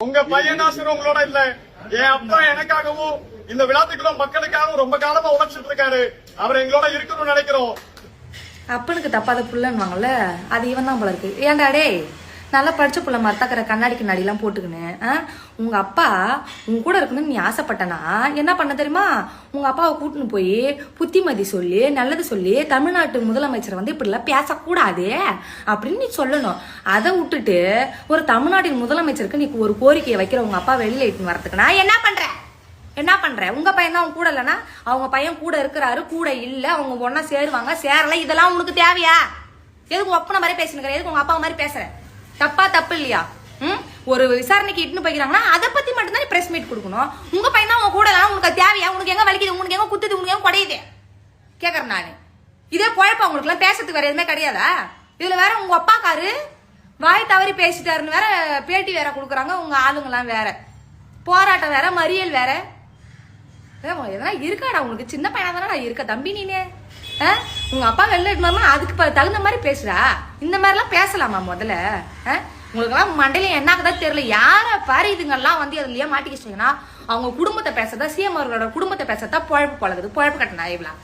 உங்க பையன் ஆசிரியர் உங்களோட இல்ல. என் அப்பா எனக்காகவும் இந்த விழாத்துக்களும் மக்களுக்காகவும் ரொம்ப காலமா உழைச்சிட்டு இருக்காரு. அவர் எங்களோட இருக்கணும்னு நினைக்கிறோம். அப்பனுக்கு தப்பாத புள்ளன்னுவாங்கல்ல, அது இவன் தான் போல இருக்கு. ஏன்டா டே, நல்லா படிச்ச புள்ள மரத்தாக்கிற கண்ணாடிக்கு நடிலாம் போட்டுக்கின்னு உங்க அப்பா உங்க கூட இருக்கணும்னு நீ ஆசைப்பட்டனா என்ன பண்ண தெரியுமா? உங்க அப்பாவை கூட்டின்னு போய் புத்திமதி சொல்லி நல்லது சொல்லி தமிழ்நாட்டு முதலமைச்சர் வந்து இப்படிலாம் பேசக்கூடாது அப்படின்னு நீ சொல்லணும். அதை விட்டுட்டு ஒரு தமிழ்நாட்டின் முதலமைச்சருக்கு நீ ஒரு கோரிக்கையை வைக்கிற உங்க அப்பா வெளியில இட்டுன்னு வரதுக்கு நான் என்ன பண்ற? உங்க பையன் தான் அவங்க கூட இல்லைன்னா அவங்க பையன் கூட இருக்கிறாரு, கூட இல்ல, அவங்க ஒன்னா சேருவாங்க சேரல, இதெல்லாம் உனக்கு தேவையா? எதுக்கு ஒப்பனை மாதிரி பேசினுக்கிற? எதுக்கு உங்க அப்பா மாதிரி பேசுற? தப்பு இல்லையா? ஒரு விசாரணைக்கு இட்டுன்னு போய்க்கிறாங்கன்னா அதை பத்தி மட்டும்தான் நீ பிரஸ் மீட் கொடுக்கணும். உங்க பையன் தான் உங்க கூட இல்லைன்னா உனக்கு தேவையா? உனக்கு எங்க வலிக்குது, உனக்கு எங்க குத்துது, உனக்கு எங்க குடையுது கேக்குறேன் நானு. இதே குழப்பம் உங்களுக்கு எல்லாம் பேசுறதுக்கு வேற எதுவுமே கிடையாதா? இதுல வேற உங்க அப்பாக்காரு வாய் தவறி பேசிட்டாருன்னு வேற பேட்டி வேற கொடுக்குறாங்க. உங்க ஆளுங்கெல்லாம் வேற போராட்டம் வேற மறியல் வேற. எதனா இருக்காடா உங்களுக்கு? சின்ன பையனா தானே இருக்க தம்பி நீனே. உங்க அப்பா வெளில இருந்தா அதுக்கு தகுந்த மாதிரி பேசுறா. இந்த மாதிரிலாம் பேசலாமா முதல்ல? உங்களுக்கு எல்லாம் மண்டையில என்னக்குதான் தெரியல. யார பாரு இதுங்கெல்லாம் வந்து அதுலயே மாட்டிக்கிச்சிங்கன்னா அவங்க குடும்பத்தை பேசுறதா, சிஎம் அவர்களோட குடும்பத்தை பேசுறதா பொழப்பு பழகுது. பொழப்பு கட்டினா இவ்வளவு